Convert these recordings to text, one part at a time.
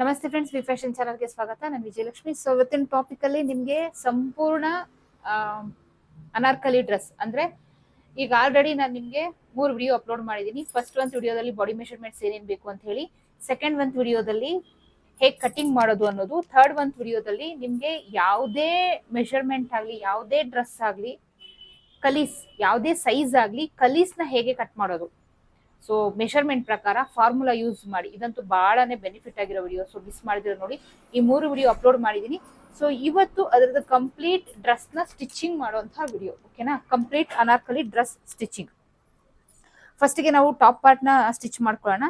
ನಮಸ್ತೆ friends, V fashion ಚಾನಲ್ಗೆ ಸ್ವಾಗತ. ನಾನು ವಿಜಯಲಕ್ಷ್ಮಿ. ಸೊ ಇವತ್ತಿನ ಟಾಪಿಕ್ ಅಲ್ಲಿ ನಿಮ್ಗೆ ಸಂಪೂರ್ಣ ಅನಾರ್ಕಲಿ ಡ್ರೆಸ್ ಅಂದ್ರೆ ಈಗ ಆಲ್ರೆಡಿ ನಾನು ನಿಮ್ಗೆ 3 ವಿಡಿಯೋ ಅಪ್ಲೋಡ್ ಮಾಡಿದೀನಿ. ಫಸ್ಟ್ ಒಂದು ವಿಡಿಯೋದಲ್ಲಿ ಬಾಡಿ ಮೆಷರ್ಮೆಂಟ್ಸ್ ಏನೇನ್ ಬೇಕು ಅಂತ ಹೇಳಿ, ಸೆಕೆಂಡ್ ಒಂದು ವಿಡಿಯೋದಲ್ಲಿ ಹೇಗೆ ಕಟಿಂಗ್ ಮಾಡೋದು ಅನ್ನೋದು, ಥರ್ಡ್ ಒಂದು ವಿಡಿಯೋದಲ್ಲಿ ನಿಮ್ಗೆ ಯಾವುದೇ ಮೆಷರ್ಮೆಂಟ್ ಆಗ್ಲಿ, ಯಾವುದೇ ಡ್ರೆಸ್ ಆಗ್ಲಿ, ಕಲೀಸ್ ಯಾವುದೇ ಸೈಜ್ ಆಗ್ಲಿ, ಕಲೀಸ್ನ ಹೇಗೆ ಕಟ್ ಮಾಡೋದು, ಸೊ ಮೆಷರ್ಮೆಂಟ್ ಪ್ರಕಾರ ಫಾರ್ಮುಲಾ ಯೂಸ್ ಮಾಡಿ. ಇದಂತೂ ಬಹಳನೇ ಬೆನಿಫಿಟ್ ಆಗಿರೋ ವಿಡಿಯೋ. ಸೊ ಮಿಸ್ ಮಾಡಿದ್ರೆ ನೋಡಿ, ಈ 3 ವಿಡಿಯೋ ಅಪ್ಲೋಡ್ ಮಾಡಿದೀನಿ. ಸೊ ಇವತ್ತು ಅದರದ್ದು ಕಂಪ್ಲೀಟ್ ಡ್ರೆಸ್ ನ ಸ್ಟಿಚಿಂಗ್ ಮಾಡುವಂತಹ ವಿಡಿಯೋ, ಓಕೆನಾ? Complete Anarkali dress stitching. ಫಸ್ಟ್ಗೆ ನಾವು ಟಾಪ್ ಪಾರ್ಟ್ ನ ಸ್ಟಿಚ್ ಮಾಡ್ಕೊಳ್ಳೋಣ.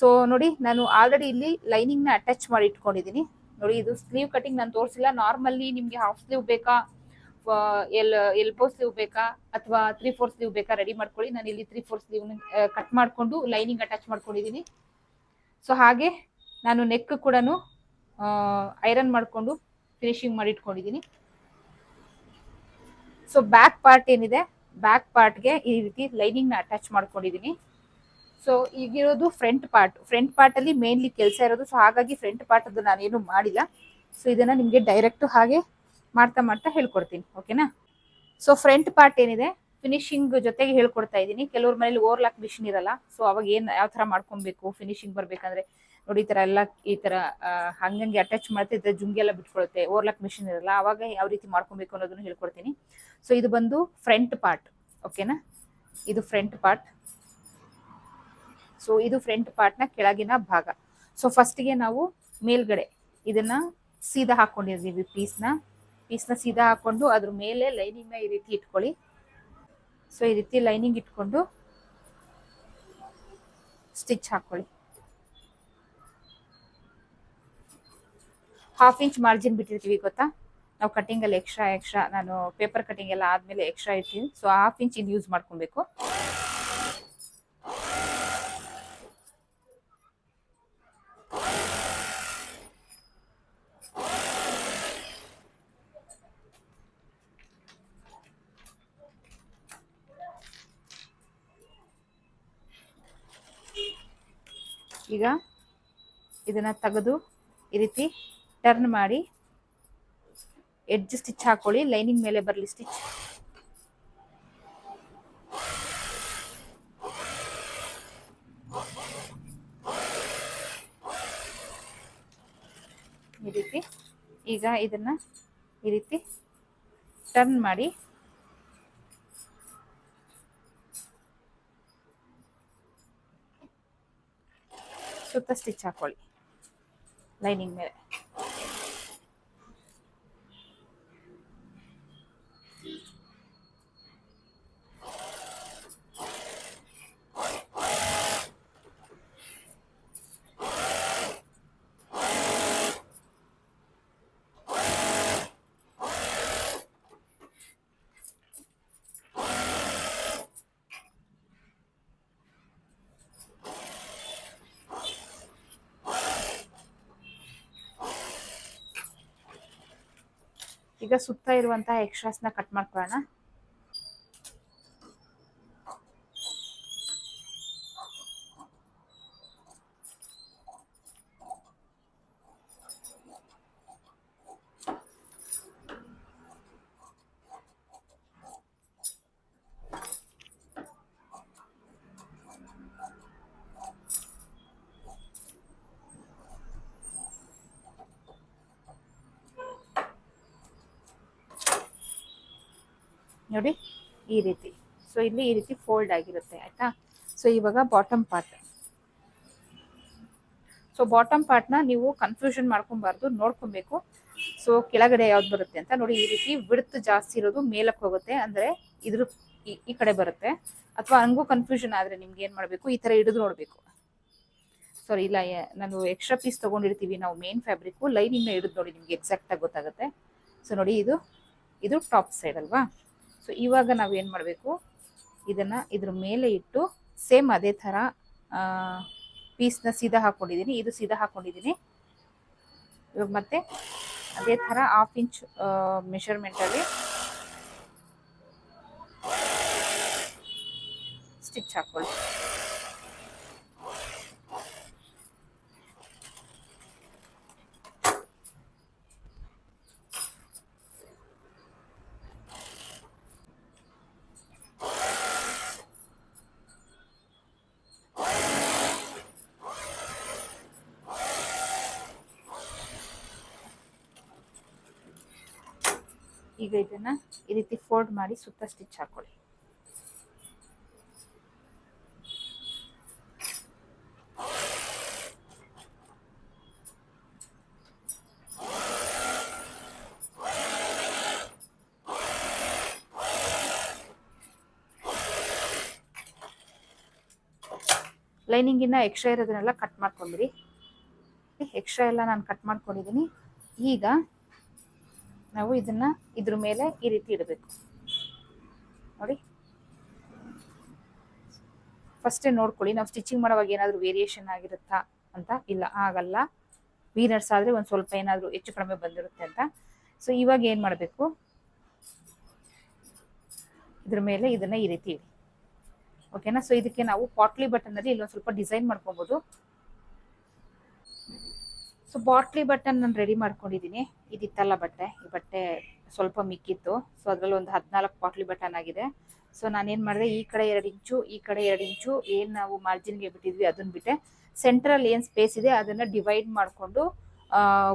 ಸೊ ನೋಡಿ, ನಾನು ಆಲ್ರೆಡಿ ಇಲ್ಲಿ ಲೈನಿಂಗ್ ನ ಅಟ್ಯಾಚ್ ಮಾಡಿ ಇಟ್ಕೊಂಡಿದ್ದೀನಿ. ನೋಡಿ, ಇದು ಸ್ಲೀವ್ ಕಟಿಂಗ್ ನಾನು ತೋರಿಸಿಲ್ಲ. ನಾರ್ಮಲ್ಲಿ ನಿಮ್ಗೆ ಹಾಫ್ ಸ್ಲೀವ್ ಬೇಕಾ, ಎಲ್ಬೋ ಸ್ಲೀವ್ ಬೇಕಾ, ಅಥವಾ 3/4 ಸ್ಲೀವ್ ಬೇಕಾ, ರೆಡಿ ಮಾಡ್ಕೊಳ್ಳಿ. ನಾನು ಇಲ್ಲಿ 3/4 ಸ್ಲೀವ್ ಕಟ್ ಮಾಡ್ಕೊಂಡು ಲೈನಿಂಗ್ ಅಟ್ಯಾಚ್ ಮಾಡ್ಕೊಂಡಿದ್ದೀನಿ. ಸೊ ಹಾಗೆ ನಾನು ನೆಕ್ ಕೂಡ ಐರನ್ ಮಾಡ್ಕೊಂಡು ಫಿನಿಶಿಂಗ್ ಮಾಡಿ ಇಟ್ಕೊಂಡಿದ್ದೀನಿ. ಸೊ ಬ್ಯಾಕ್ ಪಾರ್ಟ್ ಏನಿದೆ, ಬ್ಯಾಕ್ ಪಾರ್ಟ್ಗೆ ಈ ರೀತಿ ಲೈನಿಂಗ್ ನ ಅಟ್ಯಾಚ್ ಮಾಡ್ಕೊಂಡಿದ್ದೀನಿ. ಸೊ ಈಗಿರೋದು ಫ್ರಂಟ್ ಪಾರ್ಟ್ ಅಲ್ಲಿ ಮೇನ್ಲಿ ಕೆಲಸ ಇರೋದು. ಸೊ ಹಾಗಾಗಿ ಫ್ರಂಟ್ ಪಾರ್ಟ್ ಅದು ನಾನೇನು ಮಾಡಿಲ್ಲ. ಸೊ ಇದನ್ನ ನಿಮ್ಗೆ ಡೈರೆಕ್ಟ್ ಹಾಗೆ ಮಾಡ್ತಾ ಹೇಳ್ಕೊಡ್ತೀನಿ, ಓಕೆನಾ? ಸೊ ಫ್ರಂಟ್ ಪಾರ್ಟ್ ಏನಿದೆ, ಫಿನಿಶಿಂಗ್ ಜೊತೆಗೆ ಹೇಳ್ಕೊಡ್ತಾ ಇದ್ದೀನಿ. ಕೆಲವ್ರ ಮನೇಲಿ ಓವರ್ಲಾಕ್ ಮಿಷಿನ್ ಇರಲ್ಲ. ಸೊ ಅವಾಗ ಯಾವ ತರ ಮಾಡ್ಕೊಬೇಕು, ಫಿನಿಶಿಂಗ್ ಬರ್ಬೇಕಂದ್ರೆ ನೋಡಿ, ಈ ತರ ಎಲ್ಲ ಈ ತರ ಹಂಗಂಗೆ ಅಟ್ಯಾಚ್ ಮಾಡ್ತಾ ಜುಂಗಿ ಎಲ್ಲ ಬಿಟ್ಕೊಳುತ್ತೆ. ಓವರ್ಲಾಕ್ ಮಿಷಿನ್ ಇರಲ್ಲ, ಅವಾಗ ಯಾವ ರೀತಿ ಮಾಡ್ಕೊಬೇಕು ಅನ್ನೋದನ್ನ ಹೇಳ್ಕೊಡ್ತೀನಿ. ಸೊ ಇದು ಬಂದು ಫ್ರಂಟ್ ಪಾರ್ಟ್, ಓಕೆನಾ? ಇದು ಫ್ರಂಟ್ ಪಾರ್ಟ್. ಸೊ ಇದು ಫ್ರಂಟ್ ಪಾರ್ಟ್ ನ ಕೆಳಗಿನ ಭಾಗ. ಸೊ ಫಸ್ಟ್ಗೆ ನಾವು ಮೇಲ್ಗಡೆ ಇದನ್ನ ಸೀದಾ ಹಾಕೊಂಡಿದ್ದೀವಿ. ಪೀಸ್ನ ಸೀದಾ ಹಾಕೊಂಡು ಅದ್ರ ಮೇಲೆ ಲೈನಿಂಗ್ ನ ಈ ರೀತಿ ಇಟ್ಕೊಳ್ಳಿ. ಸೊ ಈ ರೀತಿ ಲೈನಿಂಗ್ ಇಟ್ಕೊಂಡು ಸ್ಟಿಚ್ ಹಾಕೊಳ್ಳಿ. 1/2 ಇಂಚ್ ಮಾರ್ಜಿನ್ ಬಿಟ್ಟಿರ್ತೀವಿ, ಗೊತ್ತಾ? ನಾವು ಕಟಿಂಗ್ ಅಲ್ಲಿ ಎಕ್ಸ್ಟ್ರಾ ನಾನು ಪೇಪರ್ ಕಟಿಂಗ್ ಎಲ್ಲ ಆದ್ಮೇಲೆ ಎಕ್ಸ್ಟ್ರಾ ಇರ್ತೀವಿ. ಸೊ 1/2 ಇಂಚ್ ಇದು ಯೂಸ್ ಮಾಡ್ಕೊಬೇಕು. ಈಗ ಇದನ್ನ ತೆಗೆದು ಈ ರೀತಿ ಟರ್ನ್ ಮಾಡಿ ಎಡ್ಜ್ ಸ್ಟಿಚ್ ಹಾಕೊಳ್ಳಿ. ಲೈನಿಂಗ್ ಮೇಲೆ ಬರಲಿ ಸ್ಟಿಚ್. ಈ ರೀತಿ. ಈಗ ಇದನ್ನ ಈ ರೀತಿ ಟರ್ನ್ ಮಾಡಿ ಸುತ್ತ ಸ್ಟಿಚ್ ಹಾಕೊಳ್ಳಿ ಲೈನಿಂಗ್ ಮೇಲೆ. ಈಗ ಸುತ್ತ ಇರುವಂತಹ ಎಕ್ಸ್ಟ್ರಾಸ್ನ ಕಟ್ ಮಾಡ್ಕೊಳ್ಳೋಣ. ನೋಡಿ ಈ ರೀತಿ. ಸೊ ಇಲ್ಲಿ ಈ ರೀತಿ ಫೋಲ್ಡ್ ಆಗಿರುತ್ತೆ, ಆಯ್ತಾ? ಸೊ ಇವಾಗ bottom part. So bottom part ನ ನೀವು ಕನ್ಫ್ಯೂಷನ್ ಮಾಡ್ಕೊಬಾರ್ದು, ನೋಡ್ಕೊಬೇಕು. ಸೊ ಕೆಳಗಡೆ ಯಾವ್ದು ಬರುತ್ತೆ ಅಂತ ನೋಡಿ. ಈ ರೀತಿ ವಿಡ್ತ್ ಜಾಸ್ತಿ ಇರೋದು ಮೇಲಕ್ಕೆ ಹೋಗುತ್ತೆ, ಅಂದ್ರೆ ಇದ್ರ ಈ ಕಡೆ ಬರುತ್ತೆ. ಅಥವಾ ಹಂಗೂ ಕನ್ಫ್ಯೂಷನ್ ಆದ್ರೆ ನಿಮ್ಗೆ ಏನ್ ಮಾಡ್ಬೇಕು, ಈ ತರ ಹಿಡಿದು ನೋಡ್ಬೇಕು. ಸಾರಿ, ಇಲ್ಲ, ನಾನು ಎಕ್ಸ್ಟ್ರಾ ಪೀಸ್ ತಗೊಂಡಿರ್ತೀವಿ ನಾವು ಮೇನ್ ಫ್ಯಾಬ್ರಿಕ್, ಲೈನಿಂಗ್ ನ ಹಿಡಿದು ನೋಡಿ, ನಿಮ್ಗೆ ಎಕ್ಸಾಕ್ಟ್ ಆಗಿ ಗೊತ್ತಾಗುತ್ತೆ. ಸೊ ನೋಡಿ, ಇದು ಟಾಪ್ ಸೈಡ್ ಅಲ್ವಾ? ಸೊ ಇವಾಗ ನಾವು ಏನು ಮಾಡಬೇಕು, ಇದನ್ನ ಇದ್ರ ಮೇಲೆ ಇಟ್ಟು ಸೇಮ್ ಅದೇ ಥರ ಪೀಸ್ನ ಸೀದಾ ಹಾಕೊಂಡಿದ್ದೀನಿ. ಇದು ಸೀದಾ ಹಾಕೊಂಡಿದ್ದೀನಿ. ಇವಾಗ ಮತ್ತೆ ಅದೇ ಥರ 1/2 ಇಂಚ್ ಮೆಷರ್ಮೆಂಟಲ್ಲಿ ಸ್ಟಿಚ್ ಹಾಕೊಳ್ಳಿ. ಈಗ ಇದನ್ನ ಈ ರೀತಿ ಫೋಲ್ಡ್ ಮಾಡಿ ಸುತ್ತ ಸ್ಟಿಚ್ ಹಾಕೊಳ್ಳಿ. ಲೈನಿಂಗಿನ ಎಕ್ಸ್ಟ್ರಾ ಇರೋದನ್ನೆಲ್ಲ ಕಟ್ ಮಾಡ್ಕೊಂಡ್ರಿ. ಎಕ್ಸ್ಟ್ರಾ ಎಲ್ಲ ನಾನು ಕಟ್ ಮಾಡ್ಕೊಂಡಿದ್ದೀನಿ. ಈಗ ನಾವು ಇದನ್ನ ಇದ್ರ ಮೇಲೆ ಈ ರೀತಿ ಇಡಬೇಕು ನೋಡಿ. ಫಸ್ಟೇ ನೋಡ್ಕೊಳ್ಳಿ, ನಾವು ಸ್ಟಿಚಿಂಗ್ ಮಾಡುವಾಗ ಏನಾದರೂ ವೇರಿಯೇಷನ್ ಆಗಿರುತ್ತಾ ಅಂತ. ಇಲ್ಲ, ಆಗಲ್ಲ. ವೀನರ್ಸ್ ಆದರೆ ಒಂದು ಸ್ವಲ್ಪ ಏನಾದರೂ ಹೆಚ್ಚು ಕಡಿಮೆ ಬಂದಿರುತ್ತೆ ಅಂತ. ಸೊ ಇವಾಗ ಏನು ಮಾಡಬೇಕು, ಇದ್ರ ಮೇಲೆ ಇದನ್ನ ಈ ರೀತಿ ಇಡಿ. ಓಕೆನಾ? ಸೊ ಇದಕ್ಕೆ ನಾವು ಪಾಟ್ಲಿ ಬಟನ್ನಲ್ಲಿ ಇಲ್ಲೊಂದು ಸ್ವಲ್ಪ ಡಿಸೈನ್ ಮಾಡ್ಕೊಬೋದು. ಸೊ ಬಾಟ್ಲಿ ಬಟನ್ ನಾನು ರೆಡಿ ಮಾಡ್ಕೊಂಡಿದ್ದೀನಿ. ಇದಿತ್ತಲ್ಲ ಬಟ್ಟೆ, ಈ ಬಟ್ಟೆ ಸ್ವಲ್ಪ ಮಿಕ್ಕಿತ್ತು. ಸೊ ಅದರಲ್ಲಿ ಒಂದು 14 ಬಾಟ್ಲಿ ಬಟನ್ ಆಗಿದೆ. ಸೊ ನಾನೇನು ಮಾಡಿದೆ, ಈ ಕಡೆ 2 ಇಂಚು, ಈ ಕಡೆ 2 ಇಂಚು ಏನು ನಾವು ಮಾರ್ಜಿನ್ಗೆ ಬಿಟ್ಟಿದ್ವಿ ಅದನ್ನ ಬಿಟ್ಟೆ. ಸೆಂಟ್ರಲ್ಲಿ ಏನು ಸ್ಪೇಸ್ ಇದೆ ಅದನ್ನು ಡಿವೈಡ್ ಮಾಡಿಕೊಂಡು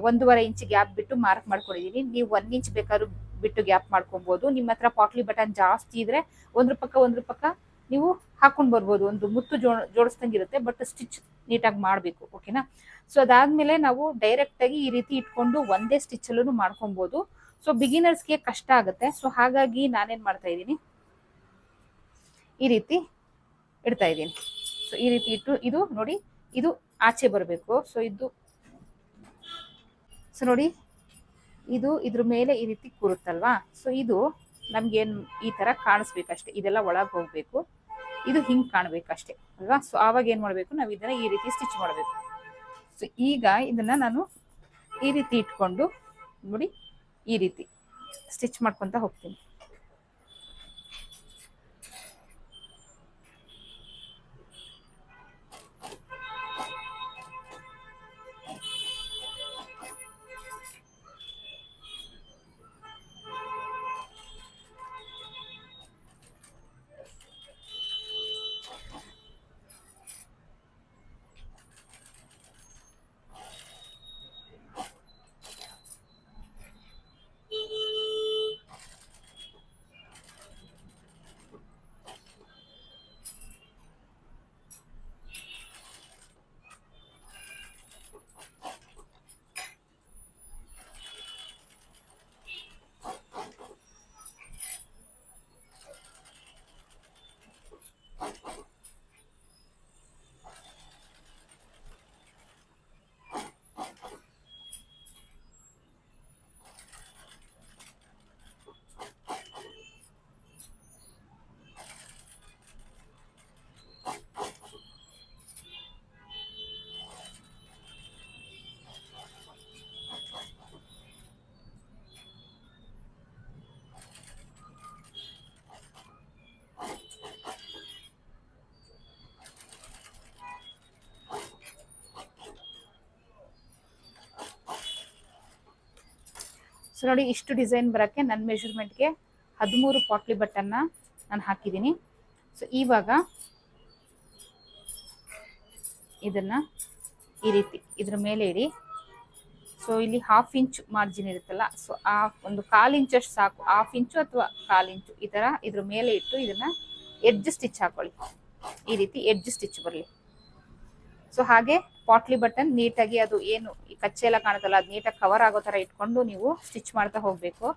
1.5 ಇಂಚ್ ಗ್ಯಾಪ್ ಬಿಟ್ಟು ಮಾರ್ಕ್ ಮಾಡ್ಕೊಂಡಿದ್ದೀನಿ. ನೀವು 1 ಇಂಚ್ ಬೇಕಾದ್ರೂ ಬಿಟ್ಟು ಗ್ಯಾಪ್ ಮಾಡ್ಕೊಬೋದು. ನಿಮ್ಮ ಹತ್ರ ಪಾಟ್ಲಿ ಬಟನ್ ಜಾಸ್ತಿ ಇದ್ರೆ ಒಂದ್ರ ಪಕ್ಕ ನೀವು ಹಾಕೊಂಡು ಬರ್ಬೋದು. ಒಂದು ಮುತ್ತು ಜೋಡಿಸ್ದಂಗೆ ಇರುತ್ತೆ, ಬಟ್ ಸ್ಟಿಚ್ ನೀಟಾಗಿ ಮಾಡಬೇಕು. ಓಕೆನಾ? ಸೊ ಅದಾದ್ಮೇಲೆ ನಾವು ಡೈರೆಕ್ಟ್ ಆಗಿ ಈ ರೀತಿ ಇಟ್ಕೊಂಡು ಒಂದೇ ಸ್ಟಿಚ್ ಅಲ್ಲೂ ಮಾಡ್ಕೊಬೋದು. ಸೊ ಬಿಗಿನರ್ಸ್ಗೆ ಕಷ್ಟ ಆಗುತ್ತೆ. ಸೊ ಹಾಗಾಗಿ ನಾನೇನ್ ಮಾಡ್ತಾ ಇದ್ದೀನಿ, ಈ ರೀತಿ ಇಡ್ತಾ ಇದ್ದೀನಿ. ಸೊ ಈ ರೀತಿ ಇಟ್ಟು ಇದು ನೋಡಿ, ಇದು ಆಚೆ ಬರಬೇಕು. ಸೊ ನೋಡಿ, ಇದು ಇದ್ರ ಮೇಲೆ ಈ ರೀತಿ ಕೂರುತ್ತಲ್ವಾ. ಸೊ ಇದು ನಮ್ಗೇನು ಈ ತರ ಕಾಣಿಸ್ಬೇಕಷ್ಟೇ. ಇದೆಲ್ಲ ಒಳಗೆ ಹೋಗ್ಬೇಕು, ಇದು ಹಿಂಗೆ ಕಾಣಬೇಕಷ್ಟೇ ಅಲ್ವಾ. ಸೊ ಆವಾಗ ಏನು ಮಾಡಬೇಕು, ನಾವು ಇದನ್ನ ಈ ರೀತಿ ಸ್ಟಿಚ್ ಮಾಡಬೇಕು. ಸೊ ಈಗ ಇದನ್ನ ನಾನು ಈ ರೀತಿ ಇಟ್ಕೊಂಡು ನೋಡಿ ಈ ರೀತಿ ಸ್ಟಿಚ್ ಮಾಡ್ಕೊತ ಹೋಗ್ತೀನಿ. ಸೊ ನೋಡಿ, ಇಷ್ಟು ಡಿಸೈನ್ ಬರೋಕ್ಕೆ ನನ್ನ ಮೆಷರ್ಮೆಂಟ್ಗೆ 13 ಪಾಟ್ಲಿ ಬಟನ್ನ ನಾನು ಹಾಕಿದ್ದೀನಿ. ಸೊ ಇವಾಗ ಇದನ್ನ ಈ ರೀತಿ ಇದ್ರ ಮೇಲೆ ಇಡಿ. ಸೊ ಇಲ್ಲಿ 1/2 ಇಂಚ್ ಮಾರ್ಜಿನ್ ಇರುತ್ತಲ್ಲ, ಸೊ ಆ ಒಂದು 1/4 ಇಂಚಷ್ಟು ಸಾಕು. 1/2 ಇಂಚು ಅಥವಾ 1/4 ಇಂಚು ಈ ಥರ ಇದ್ರ ಮೇಲೆ ಇಟ್ಟು ಇದನ್ನ ಎಡ್ಜ್ ಸ್ಟಿಚ್ ಹಾಕೊಳ್ಳಿ. ಈ ರೀತಿ ಎಡ್ಜ್ ಸ್ಟಿಚ್ ಬರಲಿ. ಸೊ ಹಾಗೆ ಪಾಟ್ಲಿ ಬಟನ್ ನೀಟಾಗಿ ಅದು ಏನು ಈ ಕಚ್ಚೆ ಎಲ್ಲ ಕಾಣುತ್ತಲ್ಲ, ಅದು ನೀಟಾಗಿ ಕವರ್ ಆಗೋ ಥರ ಇಟ್ಕೊಂಡು ನೀವು ಸ್ಟಿಚ್ ಮಾಡ್ತಾ ಹೋಗಬೇಕು.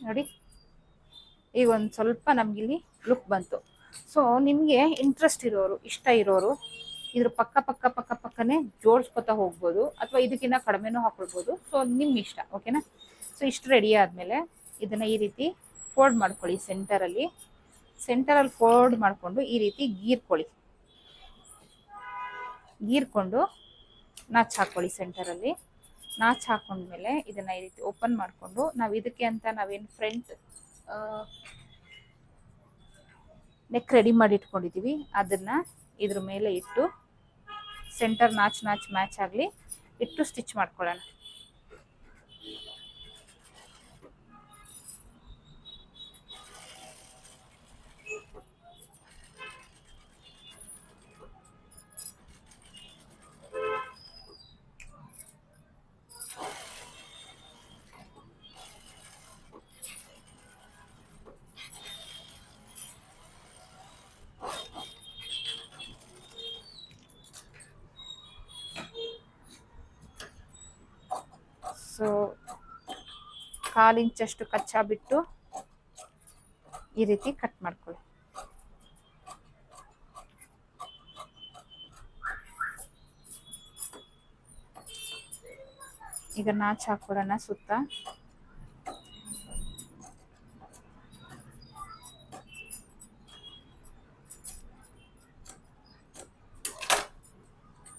ನೋಡಿ, ಈಗ ಒಂದು ಸ್ವಲ್ಪ ನಮಗಿಲ್ಲಿ ಲುಕ್ ಬಂತು. ಸೊ ನಿಮಗೆ ಇಂಟ್ರೆಸ್ಟ್ ಇರೋರು, ಇಷ್ಟ ಇರೋರು ಇದ್ರ ಪಕ್ಕನೇ ಜೋಡಿಸ್ಕೊತಾ ಹೋಗ್ಬೋದು, ಅಥವಾ ಇದಕ್ಕಿಂತ ಕಡಿಮೆನೂ ಹಾಕೊಳ್ಬೋದು. ಸೊ ನಿಮ್ಮ ಇಷ್ಟ, ಓಕೆನಾ. ಸೊ ಇಷ್ಟು ರೆಡಿ ಆದಮೇಲೆ ಇದನ್ನು ಈ ರೀತಿ ಫೋಲ್ಡ್ ಮಾಡ್ಕೊಳ್ಳಿ. ಸೆಂಟರಲ್ಲಿ ಫೋಲ್ಡ್ ಮಾಡಿಕೊಂಡು ಈ ರೀತಿ ಗೀರ್ಕೊಂಡು ನಾಚ್ ಹಾಕೊಳ್ಳಿ. ಸೆಂಟರಲ್ಲಿ ನಾಚ್ ಹಾಕೊಂಡ್ಮೇಲೆ ಇದನ್ನು ಈ ರೀತಿ ಓಪನ್ ಮಾಡಿಕೊಂಡು ನಾವು ಇದಕ್ಕೆ ಅಂತ ನಾವೇನು ಫ್ರಂಟ್ ನೆಕ್ ರೆಡಿ ಮಾಡಿ ಇಟ್ಕೊಂಡಿದ್ದೀವಿ ಅದನ್ನು ಇದ್ರ ಮೇಲೆ ಇಟ್ಟು ಸೆಂಟರ್ ನಾಚ್ ಮ್ಯಾಚ್ ಆಗಲಿ ಇಟ್ಟು ಸ್ಟಿಚ್ ಮಾಡ್ಕೊಳ್ಳೋಣ. ಸೊ 1/4 ಇಂಚಷ್ಟು ಕಚ್ಚಾ ಬಿಟ್ಟು ಈ ರೀತಿ ಕಟ್ ಮಾಡ್ಕೊಳ್ಳಿ. ಈಗ ನಾಚ್ ಹಾಕೊಳ್ಳೋಣ ಸುತ್ತ.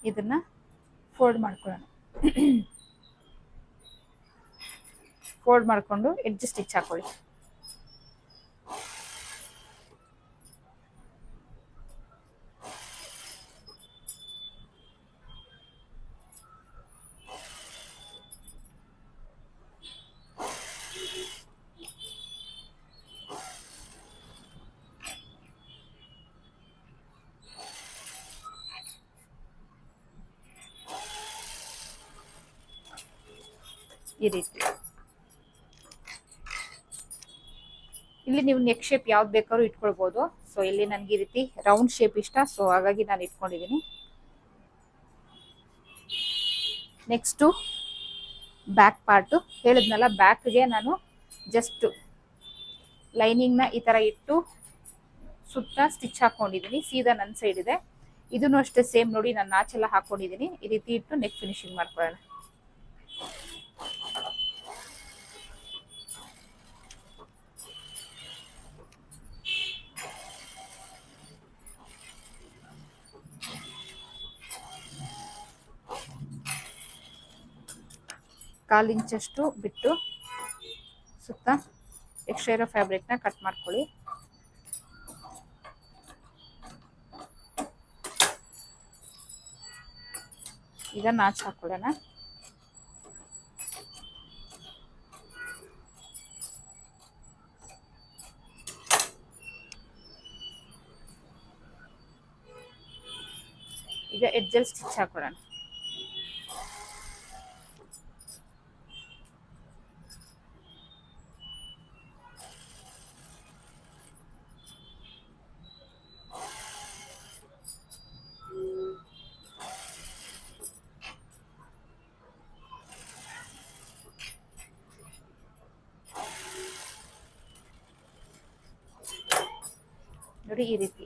ಇದನ್ನ ಫೋಲ್ಡ್ ಮಾಡ್ಕೊಳ್ಳೋಣ. ಫೋಲ್ಡ್ ಮಾಡಿಕೊಂಡು ಎಡ್ಜ್ ಸ್ಟಿಚ್ ಹಾಕೊಳ್ಳಿ. ಈ ರೀತಿ ಇಲ್ಲಿ ನೀವು ನೆಕ್ ಶೇಪ್ ಯಾವ್ದು ಬೇಕಾದ್ರೂ ಇಟ್ಕೊಳ್ಬೋದು. ಸೊ ಇಲ್ಲಿ ನನಗೆ ಈ ರೀತಿ ರೌಂಡ್ ಶೇಪ್ ಇಷ್ಟ, ಸೊ ಹಾಗಾಗಿ ನಾನು ಇಟ್ಕೊಂಡಿದ್ದೀನಿ. ನೆಕ್ಸ್ಟು ಬ್ಯಾಕ್ ಪಾರ್ಟು ಹೇಳಿದ್ನಲ್ಲ, ಬ್ಯಾಕ್ಗೆ ನಾನು ಜಸ್ಟ್ ಲೈನಿಂಗ್ನ ಈ ಥರ ಇಟ್ಟು ಸುತ್ತ ಸ್ಟಿಚ್ ಹಾಕೊಂಡಿದ್ದೀನಿ. ಸೀದಾ ನನ್ನ ಸೈಡ್ ಇದೆ. ಇದನ್ನು ಅಷ್ಟೇ ಸೇಮ್ ನೋಡಿ, ನಾನು ನಾಚೆಲ್ಲ ಹಾಕೊಂಡಿದ್ದೀನಿ. ಈ ರೀತಿ ಇಟ್ಟು ನೆಕ್ ಫಿನಿಶಿಂಗ್ ಮಾಡ್ಕೊಳ್ಳೋಣ. ಕಾಲು ಇಂಚಷ್ಟು ಬಿಟ್ಟು ಸುತ್ತ ಎಕ್ಸ್ಟ್ರಾ ಇರೋ ಫ್ಯಾಬ್ರಿಕ್ನ ಕಟ್ ಮಾಡ್ಕೊಳ್ಳಿ. ಈಗ ನಾಚ್ ಹಾಕೊಳ್ಳೋಣ. ಈಗ ಎಡ್ಜಲ್ಲಿ ಸ್ಟಿಚ್ ಹಾಕೊಳ್ಳೋಣ. ನೋಡಿ ಈ ರೀತಿ.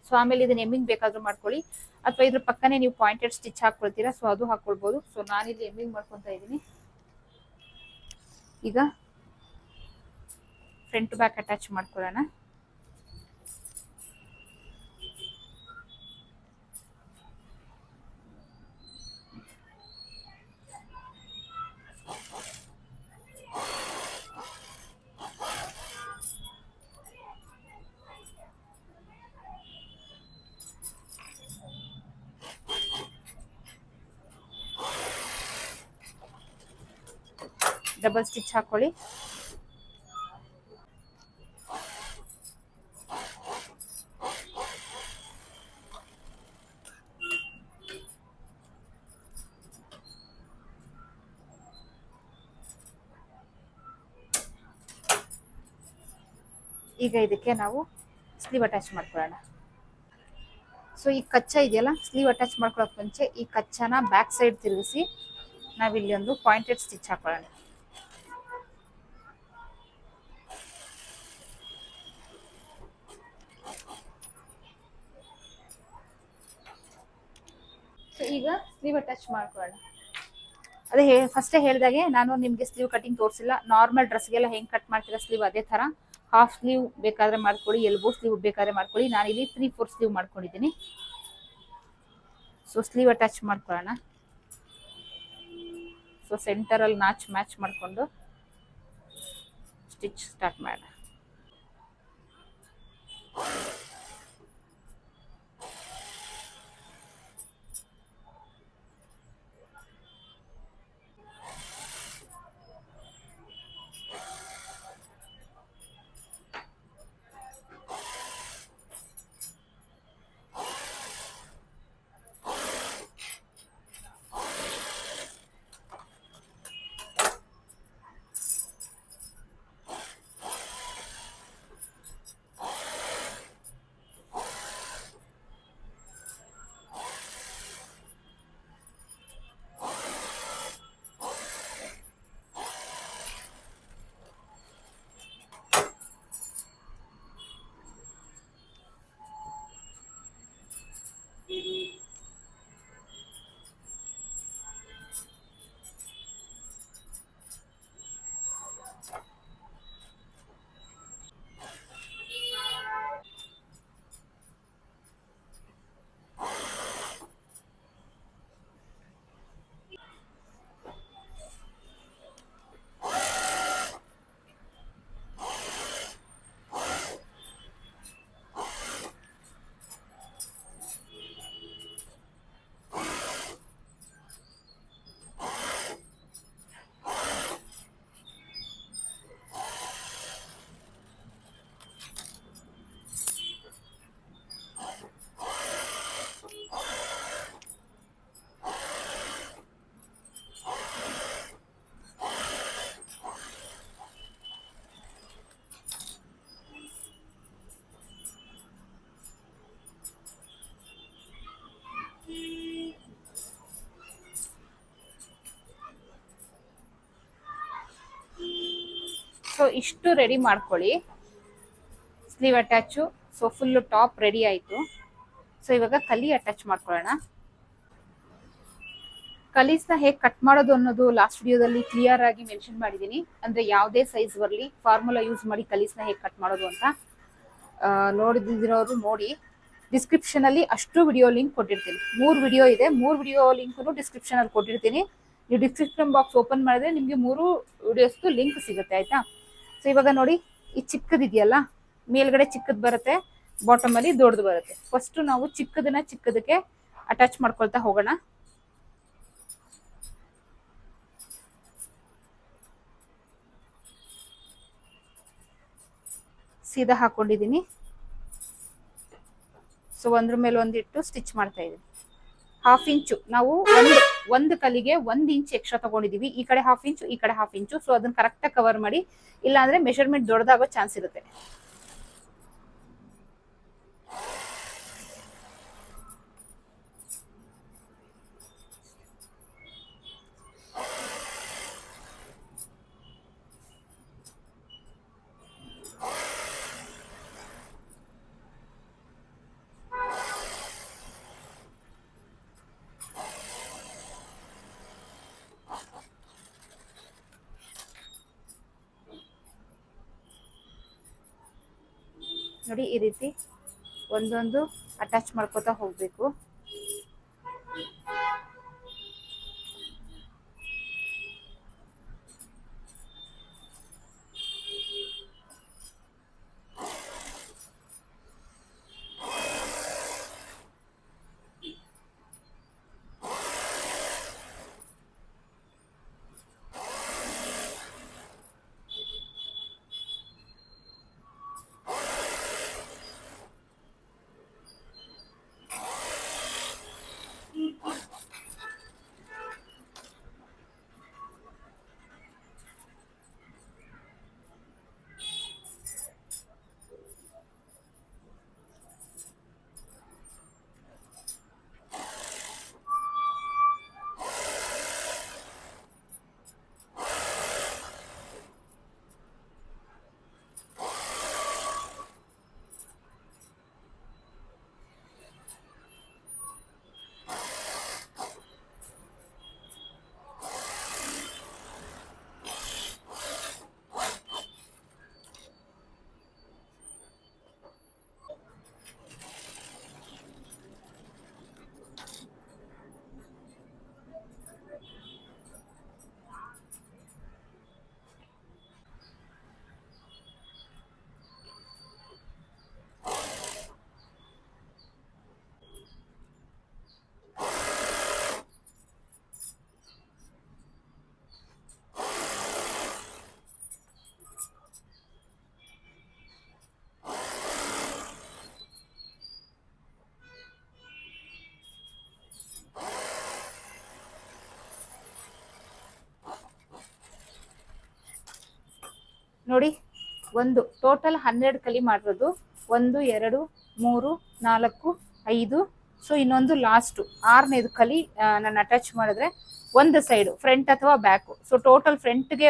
ಸೊ ಆಮೇಲೆ ಇದನ್ನ ಎಮ್ಮಿಂಗ್ ಬೇಕಾದ್ರೂ ಮಾಡ್ಕೊಳ್ಳಿ, ಅಥವಾ ಇದ್ರ ಪಕ್ಕನೆ ನೀವು ಪಾಯಿಂಟೆಡ್ ಸ್ಟಿಚ್ ಹಾಕೊಳ್ತೀರಾ, ಸೊ ಅದು ಹಾಕೊಳ್ಬೋದು. ಸೊ ನಾನಿಲ್ಲಿ ಎಮ್ಮಿಂಗ್ ಮಾಡ್ಕೊತಾ ಇದ್ದೀನಿ. ಈಗ ಫ್ರಂಟ್ ಬ್ಯಾಕ್ ಅಟ್ಯಾಚ್ ಮಾಡ್ಕೊಳ್ಳೋಣ. ಡಬಲ್ ಸ್ಟಿಚ್ ಹಾಕೊಳ್ಳಿ. ಈಗ ಇದಕ್ಕೆ ನಾವು ಸ್ಲೀವ್ ಅಟ್ಯಾಚ್ ಮಾಡ್ಕೊಳ್ಳೋಣ. ಸೊ ಈ ಕಚ್ಚಾ ಇದೆಯಲ್ಲ, ಸ್ಲೀವ್ ಅಟ್ಯಾಚ್ ಮಾಡ್ಕೊಳ್ಳೋಕೆ ಮುಂಚೆ ಈ ಕಚ್ಚಾನ ಬ್ಯಾಕ್ ಸೈಡ್ ತಿರುಗಿಸಿ ನಾವಿಲ್ಲಿ ಒಂದು ಪಾಯಿಂಟೆಡ್ ಸ್ಟಿಚ್ ಹಾಕೊಳ್ಳೋಣ. ಈಗ ಸ್ಲೀವ್ ಅಟ್ಯಾಚ್ ಮಾಡ್ಕೊಳ್ಳೋಣ. ಅದೇ ಫಸ್ಟೇ ಹೇಳಿದಾಗೆ ನಾನು ನಿಮಗೆ ಸ್ಲೀವ್ ಕಟಿಂಗ್ ತೋರಿಸಿಲ್ಲ. ನಾರ್ಮಲ್ ಡ್ರೆಸ್ಗೆಲ್ಲ ಹೆಂಗೆ ಕಟ್ ಮಾಡ್ತೀರಾ ಸ್ಲೀವ್ ಅದೇ ಥರ ಹಾಫ್ ಸ್ಲೀವ್ ಬೇಕಾದ್ರೆ ಮಾಡ್ಕೊಳ್ಳಿ, ಎಲ್ಬೋ ಸ್ಲೀವ್ ಬೇಕಾದ್ರೆ ಮಾಡ್ಕೊಳ್ಳಿ. ನಾನಿಲ್ಲಿ 3/4 ಸ್ಲೀವ್ ಮಾಡ್ಕೊಂಡಿದ್ದೀನಿ. ಸೊ ಸ್ಲೀವ್ ಅಟ್ಯಾಚ್ ಮಾಡ್ಕೊಳ್ಳೋಣ. ಸೊ ಸೆಂಟರಲ್ಲಿ ಮ್ಯಾಚ್ ಮಾಡಿಕೊಂಡು ಸ್ಟಿಚ್ ಸ್ಟಾರ್ಟ್ ಮಾಡೋಣ. ಸೊ ಇಷ್ಟು ರೆಡಿ ಮಾಡ್ಕೊಳ್ಳಿ sleeve attach. So full top ready ಆಯಿತು. ಸೊ ಇವಾಗ ಕಲಿ ಅಟ್ಯಾಚ್ ಮಾಡ್ಕೊಳ್ಳೋಣ. ಕಲೀಸ್ನ ಹೇಗೆ ಕಟ್ ಮಾಡೋದು ಅನ್ನೋದು ಲಾಸ್ಟ್ ವಿಡಿಯೋದಲ್ಲಿ ಕ್ಲಿಯರ್ ಆಗಿ ಮೆನ್ಷನ್ ಮಾಡಿದ್ದೀನಿ. ಅಂದರೆ ಯಾವುದೇ ಸೈಜ್ ಬರಲಿ ಫಾರ್ಮುಲಾ ಯೂಸ್ ಮಾಡಿ ಕಲೀಸ್ನ ಹೇಗೆ ಕಟ್ ಮಾಡೋದು ಅಂತ ನೋಡಿದಿರೋರು ನೋಡಿ. ಡಿಸ್ಕ್ರಿಪ್ಷನಲ್ಲಿ ಅಷ್ಟು ವಿಡಿಯೋ ಲಿಂಕ್ ಕೊಟ್ಟಿರ್ತೀನಿ. 3 ವಿಡಿಯೋ ಇದೆ, 3 ವಿಡಿಯೋ ಲಿಂಕನ್ನು ಡಿಸ್ಕ್ರಿಪ್ಷನಲ್ಲಿ ಕೊಟ್ಟಿರ್ತೀನಿ. ನೀವು ಡಿಸ್ಕ್ರಿಪ್ಷನ್ ಬಾಕ್ಸ್ ಓಪನ್ ಮಾಡಿದ್ರೆ ನಿಮಗೆ 3 ವಿಡಿಯೋಸ್ದು ಲಿಂಕ್ ಸಿಗುತ್ತೆ, ಆಯಿತಾ. ಸೊ ಇವಾಗ ನೋಡಿ, ಈ ಚಿಕ್ಕದಿದೆಯಲ್ಲ, ಮೇಲ್ಗಡೆ ಚಿಕ್ಕದು ಬರುತ್ತೆ, ಬಾಟಮಲ್ಲಿ ದೊಡ್ಡದು ಬರುತ್ತೆ. ಫಸ್ಟು ನಾವು ಚಿಕ್ಕದಕ್ಕೆ ಅಟ್ಯಾಚ್ ಮಾಡ್ಕೊಳ್ತಾ ಹೋಗೋಣ. ಸೀದಾ ಹಾಕೊಂಡಿದ್ದೀನಿ. ಸೊ ಒಂದ್ರ ಮೇಲೆ ಒಂದಿಟ್ಟು ಸ್ಟಿಚ್ ಮಾಡ್ತಾ ಇದ್ದೀನಿ. 1/2 ಇಂಚು ನಾವು ಒಂದು ಕಲಿಗೆ 1 ಇಂಚ್ ಎಕ್ಸ್ಟ್ರಾ ತಗೊಂಡಿದೀವಿ. ಈ ಕಡೆ 1/2 ಇಂಚು, ಈ ಕಡೆ 1/2 ಇಂಚು. ಸೊ ಅದನ್ನ ಕರೆಕ್ಟಾಗಿ ಕವರ್ ಮಾಡಿ, ಇಲ್ಲಾಂದ್ರೆ ಮೆಷರ್ಮೆಂಟ್ ದೊಡ್ಡದಾಗೋ ಚಾನ್ಸ್ ಇರುತ್ತೆ. ನೋಡಿ, ಈ ರೀತಿ ಒಂದೊಂದು ಅಟ್ಯಾಚ್ ಮಾಡ್ಕೋತಾ ಹೋಗ್ಬೇಕು. ನೋಡಿ, ಒಂದು ಟೋಟಲ್ 12 ಕಲಿ ಮಾಡಿರೋದು. 1 2 3 4 5. ಸೊ ಇನ್ನೊಂದು ಲಾಸ್ಟ್ 6ನೇದು ಕಲಿ ನಾನು ಅಟ್ಯಾಚ್ ಮಾಡಿದ್ರೆ ಒಂದು ಸೈಡ್ ಫ್ರಂಟ್ ಅಥವಾ ಬ್ಯಾಕ್. ಸೊ ಟೋಟಲ್ ಫ್ರಂಟ್ಗೆ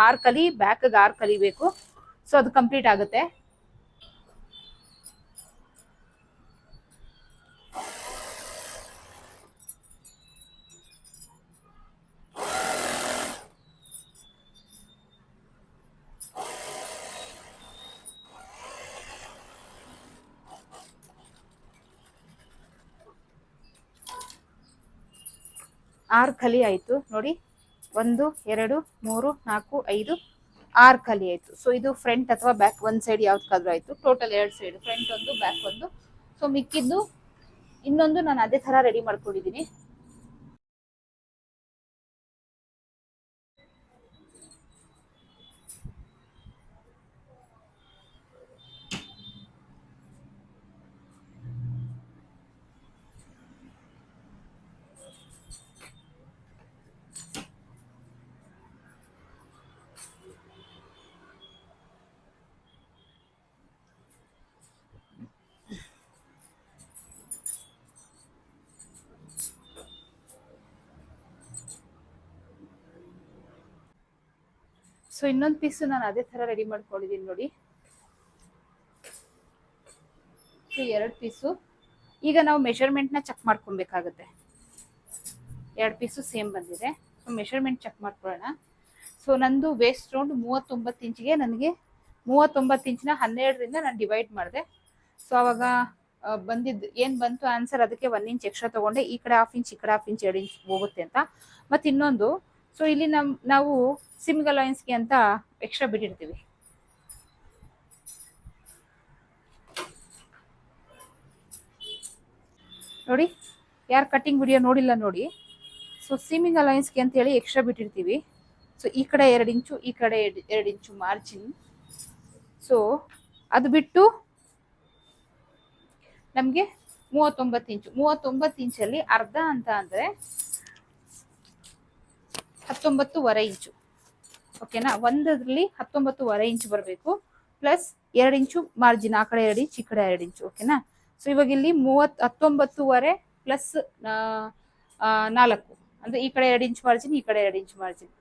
6 ಕಲಿ, ಬ್ಯಾಕ್ಗೆ 6 ಕಲಿ ಬೇಕು. ಸೊ ಅದು ಕಂಪ್ಲೀಟ್ ಆಗುತ್ತೆ. ಆರು ಕಲಿ ಆಯ್ತು ನೋಡಿ. 1 2 3 4 5 6 ಕಲಿ ಆಯ್ತು. ಸೊ ಇದು ಫ್ರಂಟ್ ಅಥವಾ ಬ್ಯಾಕ್ ಒಂದ್ ಸೈಡ್ ಯಾವ್ದಾದ್ರು ಆಯ್ತು. ಟೋಟಲ್ 2 ಸೈಡ್, ಫ್ರಂಟ್ ಒಂದು ಬ್ಯಾಕ್ ಒಂದು. ಸೊ ಮಿಕ್ಕಿದ್ದು ಇನ್ನೊಂದು ನಾನು ಅದೇ ತರ ರೆಡಿ ಮಾಡ್ಕೊಂಡಿದ್ದೀನಿ. ಸೊ ಇನ್ನೊಂದು ಪೀಸು ನಾನು ಅದೇ ತರ ರೆಡಿ ಮಾಡ್ಕೊಂಡಿದ್ದೀನಿ ನೋಡಿ. So 2 piece. ಈಗ ನಾವು ಮೆಷರ್ಮೆಂಟ್ನ ಚೆಕ್ ಮಾಡ್ಕೊಬೇಕಾಗುತ್ತೆ. 2 ಪೀಸು ಸೇಮ್ ಬಂದಿದೆ. ಸೊ ಮೆಷರ್ಮೆಂಟ್ ಚೆಕ್ ಮಾಡ್ಕೊಳ್ಳೋಣ. ಸೊ ನಂದು ವೇಸ್ಟ್ ರೌಂಡ್ 39 ಇಂಚಿಗೆ, ನನಗೆ 39 ಇಂಚಿನ 12ರಿಂದ ನಾನು ಡಿವೈಡ್ ಮಾಡಿದೆ. ಸೊ ಅವಾಗ ಬಂದಿದ್ದು ಏನು ಬಂತು ಆನ್ಸರ್, ಅದಕ್ಕೆ 1 ಇಂಚ್ ಎಕ್ಸ್ಟ್ರಾ ತಗೊಂಡೆ. ಈ ಕಡೆ 1/2 ಇಂಚ್, ಈ ಕಡೆ 1/2 ಇಂಚ್, 2 ಇಂಚ್ ಹೋಗುತ್ತೆ ಅಂತ. ಮತ್ತು ಇನ್ನೊಂದು, ಸೊ ಇಲ್ಲಿ ನಾವು ಸಿಮ್ಗ್ ಅಲೈನ್ಸ್ಗೆ ಅಂತ ಎಕ್ಸ್ಟ್ರಾ ಬಿಟ್ಟಿರ್ತೀವಿ. ನೋಡಿ, ಯಾರು ಕಟಿಂಗ್ ವಿಡಿಯೋ ನೋಡಿಲ್ಲ ನೋಡಿ. ಸೊ ಸೀಮಿಂಗ್ ಅಲೈನ್ಸ್ಗೆ ಅಂತ ಹೇಳಿ ಎಕ್ಸ್ಟ್ರಾ ಬಿಟ್ಟಿರ್ತೀವಿ. ಸೊ ಈ ಕಡೆ 2 ಇಂಚು, ಈ ಕಡೆ 2 ಇಂಚು ಮಾರ್ಜಿನ್. ಸೊ ಅದು ಬಿಟ್ಟು ನಮಗೆ 39 ಇಂಚು. 39 ಇಂಚಲ್ಲಿ ಅರ್ಧ ಅಂತ ಅಂದರೆ 19.25 ಇಂಚು. ಓಕೆನಾ? ಒಂದರಲ್ಲಿ 19.25 ಇಂಚು ಬರಬೇಕು. ಪ್ಲಸ್ 2 ಇಂಚು ಮಾರ್ಜಿನ್, ಆ ಕಡೆ 2 ಇಂಚು, ಈ ಕಡೆ 2 ಇಂಚು. ಓಕೆನಾ? ಸೊ ಇವಾಗ ಇಲ್ಲಿ 19.25 ಪ್ಲಸ್ 4 ಅಂದ್ರೆ ಈ ಕಡೆ 2 ಇಂಚ್ ಮಾರ್ಜಿನ್, ಈ ಕಡೆ 2 ಇಂಚ್ ಮಾರ್ಜಿನ್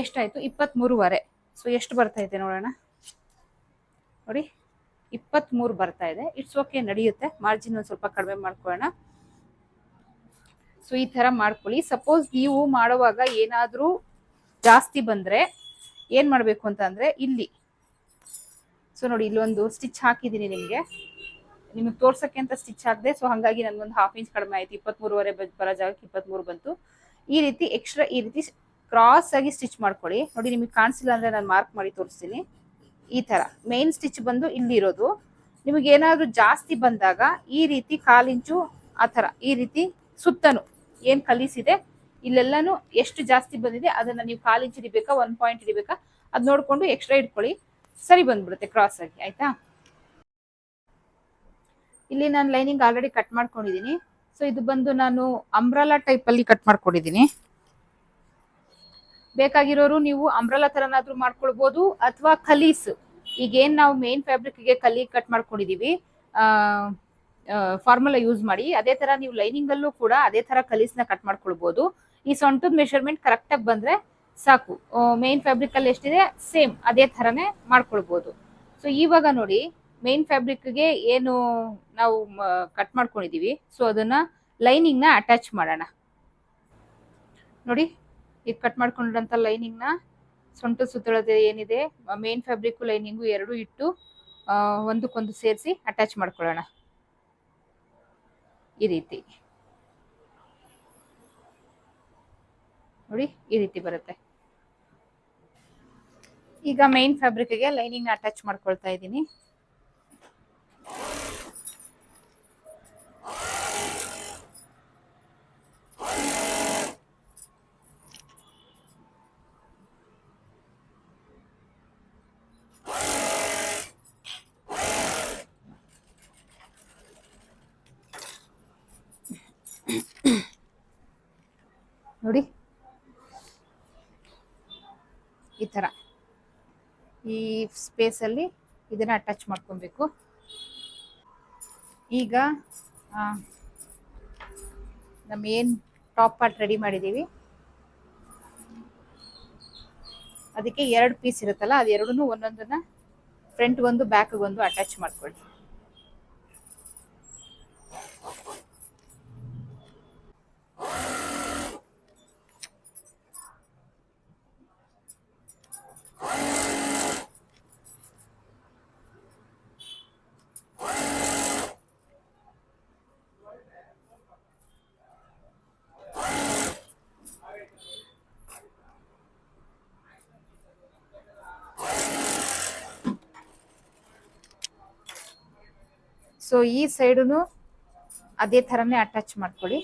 ಎಷ್ಟಾಯ್ತು? 23.25. ಸೊ ಎಷ್ಟು ಬರ್ತಾ ಇದೆ ನೋಡೋಣ. ನೋಡಿ, 23 ಬರ್ತಾ ಇದೆ. ಇಟ್ಸ್ ಓಕೆ, ನಡೆಯುತ್ತೆ. ಮಾರ್ಜಿನ್ ಒಂದು ಸ್ವಲ್ಪ ಕಡಿಮೆ ಮಾಡ್ಕೊಳ್ಳೋಣ. ಸೊ ಈ ತರ ಮಾಡ್ಕೊಳ್ಳಿ. ಸಪೋಸ್ ನೀವು ಮಾಡುವಾಗ ಏನಾದ್ರೂ ಜಾಸ್ತಿ ಬಂದ್ರೆ ಏನ್ ಮಾಡ್ಬೇಕು ಅಂತ ಅಂದ್ರೆ, ಇಲ್ಲಿ ಸೊ ನೋಡಿ, ಇಲ್ಲೊಂದು ಸ್ಟಿಚ್ ಹಾಕಿದೀನಿ ನಿಮಗೆ ತೋರ್ಸಕ್ಕೆ ಅಂತ ಸ್ಟಿಚ್ ಹಾಕಿದೆ. ಸೊ ಹಾಗಾಗಿ ನನ್ಗೊಂದು 1/2 ಇಂಚ್ ಕಡಿಮೆ ಆಯ್ತು. 23.25 ಬರೋ ಜಾಗಕ್ಕೆ 23 ಬಂತು. ಈ ರೀತಿ ಎಕ್ಸ್ಟ್ರಾ ಈ ರೀತಿ ಕ್ರಾಸ್ ಆಗಿ ಸ್ಟಿಚ್ ಮಾಡ್ಕೊಳ್ಳಿ. ನೋಡಿ, ನಿಮಗೆ ಕಾಣಿಸಿಲ್ಲ ಅಂದ್ರೆ ನಾನು ಮಾರ್ಕ್ ಮಾಡಿ ತೋರಿಸ್ತೀನಿ. ಈ ತರ ಮೇನ್ ಸ್ಟಿಚ್ ಬಂದು ಇಲ್ಲಿ ಇರೋದು. ನಿಮಗೆ ಏನಾದ್ರೂ ಜಾಸ್ತಿ ಬಂದಾಗ ಈ ರೀತಿ 1/4 ಇಂಚು ಆ ತರ ಈ ರೀತಿ ಸುತ್ತನು ಏನ್ ಕಲೀಸಿದೆ ಇಲ್ಲೆಲ್ಲಾನು ಎಷ್ಟು ಜಾಸ್ತಿ ಬಂದಿದೆ ಅದನ್ನ ನೀವು 1/4 ಇಂಚ್ ಹಿಡಿಬೇಕಾ, 1 ಪಾಯಿಂಟ್ ಹಿಡಿಬೇಕಾ, ಅದ್ ನೋಡ್ಕೊಂಡು ಎಕ್ಸ್ಟ್ರಾ ಇಟ್ಕೊಳ್ಳಿ. ಸರಿ ಬಂದ್ಬಿಡುತ್ತೆ ಕ್ರಾಸ್ ಆಗಿ. ಆಯ್ತಾ? ಇಲ್ಲಿ ನಾನು ಲೈನಿಂಗ್ ಆಲ್ರೆಡಿ ಕಟ್ ಮಾಡ್ಕೊಂಡಿದ್ದೀನಿ. ಸೊ ಇದು ಬಂದು ನಾನು ಅಂಬ್ರಲಾ ಟೈಪ್ ಅಲ್ಲಿ ಕಟ್ ಮಾಡ್ಕೊಂಡಿದ್ದೀನಿ. ಬೇಕಾಗಿರೋರು ನೀವು ಅಂಬ್ರಲಾ ತರನಾದ್ರೂ ಮಾಡ್ಕೊಳ್ಬಹುದು, ಅಥವಾ ಕಲೀಸ್, ಈಗೇನ್ ನಾವು ಮೇನ್ ಫ್ಯಾಬ್ರಿಕ್ಗೆ ಕಲಿ ಕಟ್ ಮಾಡ್ಕೊಂಡಿದೀವಿ ಫಾರ್ಮುಲಾ ಯೂಸ್ ಮಾಡಿ, ಅದೇ ತರ ನೀವು ಲೈನಿಂಗ್ ಅಲ್ಲೂ ಕೂಡ ಅದೇ ತರ ಕಲೀಸ್ನ ಕಟ್ ಮಾಡ್ಕೊಳ್ಬಹುದು. ಈ ಸೊಂಟದ ಮೆಷರ್ಮೆಂಟ್ ಕರೆಕ್ಟ್ ಆಗಿ ಬಂದ್ರೆ ಸಾಕು. ಮೇನ್ ಫ್ಯಾಬ್ರಿಕ್ ಅಲ್ಲಿ ಎಷ್ಟಿದೆ ಸೇಮ್ ಅದೇ ತರನೇ ಮಾಡ್ಕೊಳ್ಬಹುದು. ಸೊ ಇವಾಗ ನೋಡಿ, ಮೇನ್ ಫ್ಯಾಬ್ರಿಕ್ಗೆ ಏನು ನಾವು ಕಟ್ ಮಾಡ್ಕೊಂಡಿದೀವಿ, ಸೊ ಅದನ್ನ ಲೈನಿಂಗ್ ನ ಅಟ್ಯಾಚ್ ಮಾಡೋಣ. ನೋಡಿ, ಈಗ ಕಟ್ ಮಾಡ್ಕೊಂಡಿರೋಂಥ ಲೈನಿಂಗ್ನ ಸೊಂಟ ಸುತ್ತಳತೆ ಏನಿದೆ ಮೇನ್ ಫ್ಯಾಬ್ರಿಕ್ ಲೈನಿಂಗು 2 ಇಟ್ಟು ಒಂದಕ್ಕೊಂದು ಸೇರಿಸಿ ಅಟ್ಯಾಚ್ ಮಾಡ್ಕೊಳ್ಳೋಣ. ಈ ರೀತಿ ನೋಡಿ, ಈ ರೀತಿ ಬರುತ್ತೆ. ಈಗ ಮೇನ್ ಫ್ಯಾಬ್ರಿಕ್ಗೆ ಲೈನಿಂಗ್ ಅಟ್ಯಾಚ್ ಮಾಡ್ಕೊಳ್ತಾ ಇದ್ದೀನಿ. ನೋಡಿ, ಈ ತರ ಈ ಸ್ಪೇಸಲ್ಲಿ ಇದನ್ನ ಅಟ್ಯಾಚ್ ಮಾಡ್ಕೊಬೇಕು. ಈಗ ನಮ್ಮ ಏನು ಟಾಪ್ ಪಾರ್ಟ್ ರೆಡಿ ಮಾಡಿದ್ದೀವಿ ಅದಕ್ಕೆ 2 ಪೀಸ್ ಇರುತ್ತಲ್ಲ ಅದು ಎರಡನ್ನೂ ಒಂದೊಂದನ್ನ ಫ್ರಂಟ್ ಒಂದು ಬ್ಯಾಕ್ ಒಂದು ಅಟ್ಯಾಚ್ ಮಾಡ್ಕೊಳ್ಳಿ. ಸೊ ಈ ಸೈಡುನು ಅದೇ ಥರನೇ ಅಟ್ಯಾಚ್ ಮಾಡ್ಕೊಳ್ಳಿ.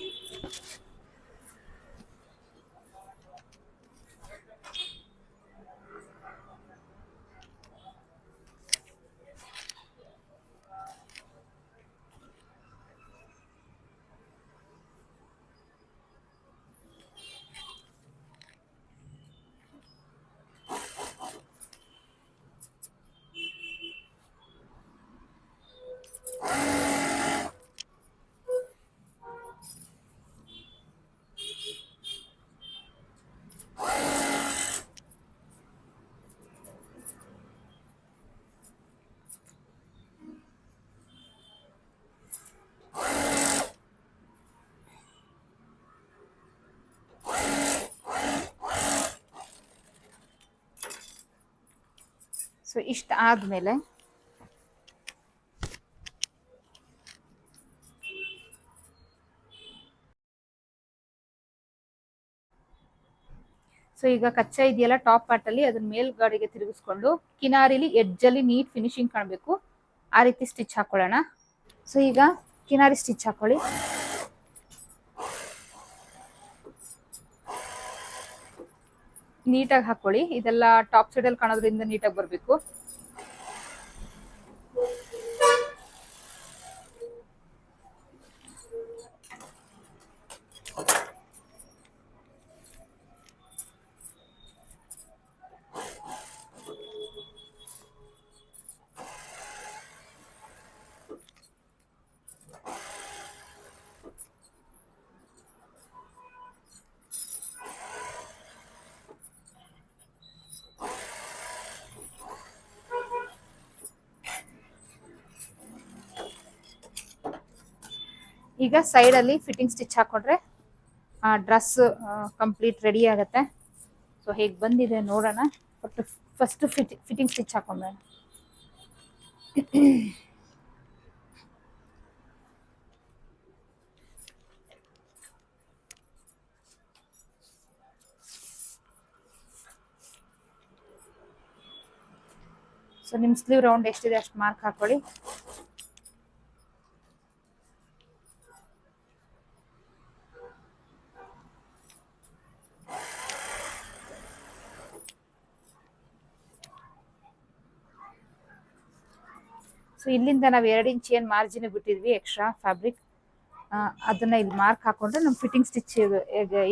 ಸೊ ಇಷ್ಟ ಆದ್ಮೇಲೆ ಸೊ ಈಗ ಕಚ್ಚಾ ಇದೆಯಲ್ಲ ಟಾಪ್ ಪಾರ್ಟ್ ಅಲ್ಲಿ ಅದನ್ನ ಮೇಲ್ಗಡೆಗೆ ತಿರುಗಿಸ್ಕೊಂಡು ಕಿನಾರಿಲಿ ಎಡ್ಜಲ್ಲಿ ನೀಟ್ ಫಿನಿಶಿಂಗ್ ಕಾಣಬೇಕು ಆ ರೀತಿ ಸ್ಟಿಚ್ ಹಾಕೊಳ್ಳೋಣ. ಸೊ ಈಗ ಕಿನಾರಿ ಸ್ಟಿಚ್ ಹಾಕೊಳ್ಳಿ. ನೀಟಾಗಿ ಹಾಕೊಳ್ಳಿ, ಇದೆಲ್ಲ ಟಾಪ್ ಸೈಡ್ ಅಲ್ಲಿ ಕಾಣೋದ್ರಿಂದ ನೀಟಾಗಿ ಬರಬೇಕು. ಈಗ ಸೈಡ್ ಅಲ್ಲಿ ಫಿಟ್ಟಿಂಗ್ ಸ್ಟಿಚ್ ಹಾಕೊಂಡ್ರೆ ಡ್ರೆಸ್ ಕಂಪ್ಲೀಟ್ ರೆಡಿ ಆಗುತ್ತೆ. ಸೊ ಹೇಗೆ ಬಂದಿದೆ ನೋಡೋಣ. ಬಟ್ ಫಸ್ಟ್ ಫಿಟ್ಟಿಂಗ್ ಸ್ಟಿಚ್ ಹಾಕೊಂಡ್ರೆ ಸೊ ನಿಮ್ಮ ಸ್ಲೀವ್ ರೌಂಡ್ ಎಷ್ಟಿದೆ ಅಷ್ಟು ಮಾರ್ಕ್ ಹಾಕೊಳ್ಳಿ. ಸೊ ಇಲ್ಲಿಂದ ನಾವು 2 ಇಂಚ್ ಏನು ಮಾರ್ಜಿನ್ ಬಿಟ್ಟಿದ್ವಿ ಎಕ್ಸ್ಟ್ರಾ ಫ್ಯಾಬ್ರಿಕ್, ಅದನ್ನ ಇಲ್ಲಿ ಮಾರ್ಕ್ ಹಾಕೊಂಡ್ರೆ ನಮ್ಮ ಫಿಟ್ಟಿಂಗ್ ಸ್ಟಿಚ್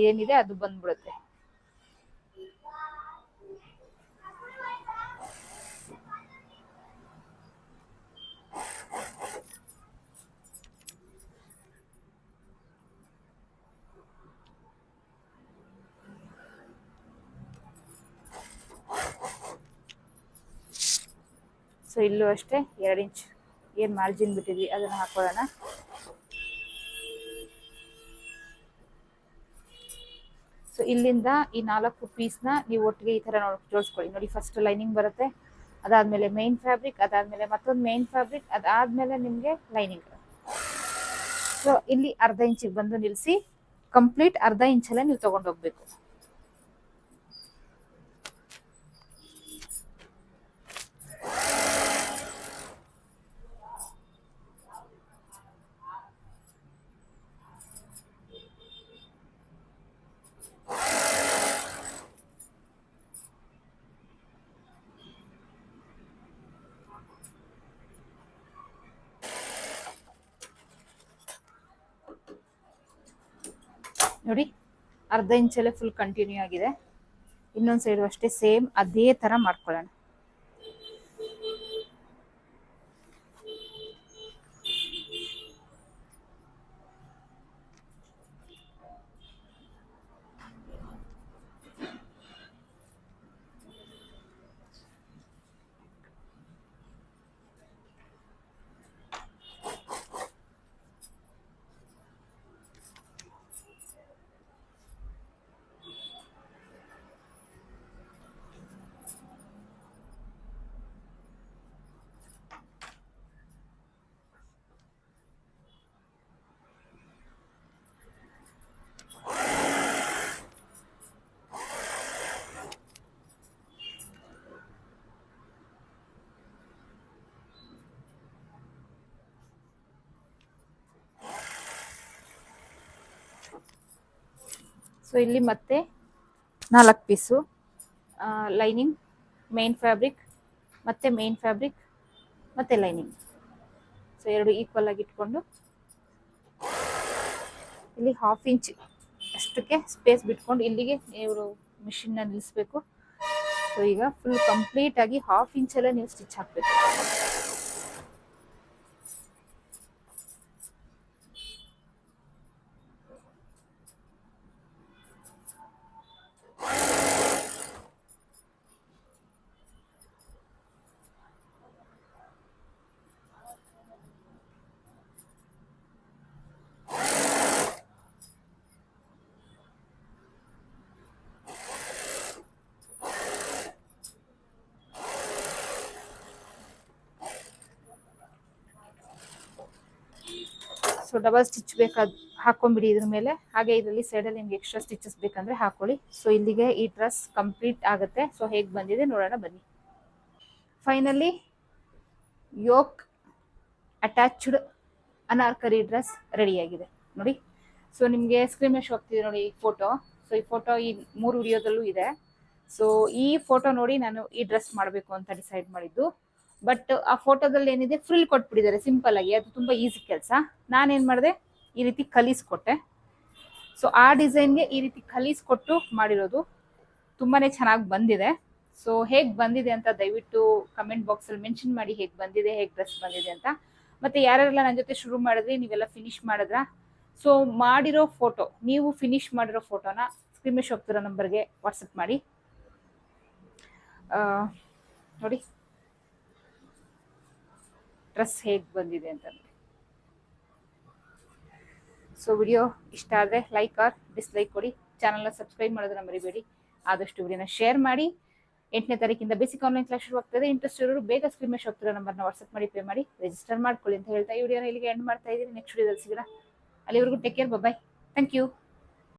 ಏನಿದೆ ಅದು ಬಂದ್ಬಿಡುತ್ತೆ. ಸೊ ಇಲ್ಲೂ ಅಷ್ಟೇ 2 ಇಂಚ್ ಏನು ಮಾರ್ಜಿನ್ ಬಿಟ್ಟಿದ್ವಿ ಅದನ್ನ ಹಾಕೊಳ್ಳೋಣ. ಸೊ ಇಲ್ಲಿಂದ ಈ 4 ಪೀಸ್ನ ನೀವು ಒಟ್ಟಿಗೆ ಈ ಥರ ಜೋಡಿಸ್ಕೊಳ್ಳಿ. ನೋಡಿ, ಫಸ್ಟ್ ಲೈನಿಂಗ್ ಬರುತ್ತೆ, ಅದಾದ್ಮೇಲೆ ಮೇನ್ ಫ್ಯಾಬ್ರಿಕ್, ಅದಾದ್ಮೇಲೆ ಮತ್ತೊಂದು ಮೇನ್ ಫ್ಯಾಬ್ರಿಕ್, ಅದಾದ್ಮೇಲೆ ನಿಮಗೆ ಲೈನಿಂಗ್. ಸೊ ಇಲ್ಲಿ ಅರ್ಧ ಇಂಚಿಗೆ ಬಂದು ನಿಲ್ಲಿಸಿ, ಕಂಪ್ಲೀಟ್ ಅರ್ಧ ಇಂಚಲ್ಲೇ ನೀವು ತಗೊಂಡು ಹೋಗ್ಬೇಕು. ನೋಡಿ, ಅರ್ಧ ಇಂಚಲ್ಲೇ ಫುಲ್ ಕಂಟಿನ್ಯೂ ಆಗಿದೆ. ಇನ್ನೊಂದು ಸೈಡು ಅಷ್ಟೇ ಸೇಮ್ ಅದೇ ಥರ ಮಾಡ್ಕೊಳ್ಳೋಣ. ಸೊ ಇಲ್ಲಿ ಮತ್ತೆ 4 ಪೀಸು ಲೈನಿಂಗ್, ಮೇನ್ ಫ್ಯಾಬ್ರಿಕ್, ಮತ್ತೆ ಮೇನ್ ಫ್ಯಾಬ್ರಿಕ್, ಮತ್ತೆ ಲೈನಿಂಗ್. ಸೊ 2 ಈಕ್ವಲ್ ಆಗಿ ಇಟ್ಕೊಂಡು ಇಲ್ಲಿ 1/2 ಇಂಚ್ ಅಷ್ಟಕ್ಕೆ ಸ್ಪೇಸ್ ಬಿಟ್ಕೊಂಡು ಇಲ್ಲಿಗೆ ನೀವು ಮಿಷಿನ್ನ ನಿಲ್ಲಿಸ್ಬೇಕು. ಸೊ ಈಗ ಫುಲ್ ಕಂಪ್ಲೀಟ್ ಆಗಿ 1/2 ಇಂಚಲ್ಲೇ ನೀವು ಸ್ಟಿಚ್ ಹಾಕಬೇಕು. ಸೊ ಡಬಲ್ ಸ್ಟಿಚ್ ಬೇಕಾದ ಹಾಕೊಂಡ್ಬಿಡಿ ಇದ್ರ ಮೇಲೆ. ಹಾಗೆ ಇದರಲ್ಲಿ ಸೈಡಲ್ಲಿ ನಿಮ್ಗೆ ಎಕ್ಸ್ಟ್ರಾ ಸ್ಟಿಚಸ್ ಬೇಕಂದ್ರೆ ಹಾಕೊಳ್ಳಿ. ಸೊ ಇಲ್ಲಿಗೆ ಈ ಡ್ರೆಸ್ ಕಂಪ್ಲೀಟ್ ಆಗುತ್ತೆ. ಸೊ ಹೇಗೆ ಬಂದಿದೆ ನೋಡೋಣ ಬನ್ನಿ. Finally yoke attached Anarkali dress ರೆಡಿಯಾಗಿದೆ ನೋಡಿ. ಸೊ ನಿಮಗೆ ಸ್ಕ್ರೀನ್ ಮೇಲೆ ಶೋ ಆಗ್ತಿದೆ ನೋಡಿ ಈ ಫೋಟೋ. ಸೊ ಈ ಫೋಟೋ ಈ 3 ವಿಡಿಯೋದಲ್ಲೂ ಇದೆ. ಸೊ ಈ ಫೋಟೋ ನೋಡಿ ನಾನು ಈ ಡ್ರೆಸ್ ಮಾಡಬೇಕು ಅಂತ ಡಿಸೈಡ್ ಮಾಡಿದ್ದು. ಬಟ್ ಆ ಫೋಟೋದಲ್ಲಿ ಏನಿದೆ ಫ್ರಿಲ್ ಕೊಟ್ಬಿಟ್ಟಿದ್ದಾರೆ ಸಿಂಪಲ್ ಆಗಿ. ಅದು ತುಂಬಾ ಈಸಿ ಕೆಲಸ. ನಾನೇನ್ ಮಾಡಿದೆ, ಈ ರೀತಿ ಕಲಿಸ್ಕೊಟ್ಟೆ. ಸೊ ಆ ಡಿಸೈನ್ಗೆ ಈ ರೀತಿ ಕಲಿಸ್ಕೊಟ್ಟು ಮಾಡಿರೋದು ತುಂಬಾನೇ ಚೆನ್ನಾಗಿ ಬಂದಿದೆ. ಸೊ ಹೇಗೆ ಬಂದಿದೆ ಅಂತ ದಯವಿಟ್ಟು ಕಮೆಂಟ್ ಬಾಕ್ಸಲ್ಲಿ ಮೆನ್ಷನ್ ಮಾಡಿ, ಹೇಗೆ ಬಂದಿದೆ, ಹೇಗೆ ಡ್ರೆಸ್ ಬಂದಿದೆ ಅಂತ. ಮತ್ತೆ ಯಾರೆಲ್ಲ ನನ್ನ ಜೊತೆ ಶುರು ಮಾಡಿದ್ರಿ, ನೀವೆಲ್ಲ ಫಿನಿಶ್ ಮಾಡಿದ್ರ? ಸೊ ಮಾಡಿರೋ ಫೋಟೋ, ನೀವು ಫಿನಿಶ್ ಮಾಡಿರೋ ಫೋಟೋನ ಸ್ಕ್ರೀನ್ ಮೇಲೆ ಹೋಗ್ತಿರೋ ನಂಬರ್ಗೆ ವಾಟ್ಸಪ್ ಮಾಡಿ. ನೋಡಿ ಡ್ರೆಸ್ ಹೇಗೆ ಬಂದಿದೆ ಅಂತ. ಸೊ ವಿಡಿಯೋ ಇಷ್ಟ ಆದರೆ ಲೈಕ್ ಆರ್ ಡಿಸ್ಲೈಕ್ ಕೊಡಿ. ಚಾನಲ್ನ ಸಬ್ಸ್ಕ್ರೈಬ್ ಮಾಡೋದನ್ನ ಮರಿಬೇಡಿ. ಆದಷ್ಟು ವಿಡಿಯೋನ ಶೇರ್ ಮಾಡಿ. 8ನೇ ತಾರೀಕಿಂದ ಬೇಸಿಕ್ ಆನ್ಲೈನ್ ಕ್ಲಾಸ್ ಶುರುವಾಗ್ತದೆ. ಇಂಟ್ರೆಸ್ಟ್ ಇರೋರು ಬೇಗ ಸ್ಕ್ರೀನ್ ಮೇಲೆ ಹೋಗ್ತಿರೋ ನಂಬರ್ನ ವಾಟ್ಸಪ್ ಮಾಡಿ ಪೇ ಮಾಡಿ ರಿಜಿಸ್ಟರ್ ಮಾಡ್ಕೊಳ್ಳಿ ಅಂತ ಹೇಳ್ತಾ ಈ ವಿಡಿಯೋನ ಇಲ್ಲಿಗೆ ಎಂಡ್ ಮಾಡ್ತಾ ಇದ್ದೀನಿ. ನೆಕ್ಸ್ಟ್ ವಿಡಿಯೋದಲ್ಲಿ ಸಿಗೋಣ. ಅಲ್ಲಿವರೆಗೂ take care, bye. Thank you.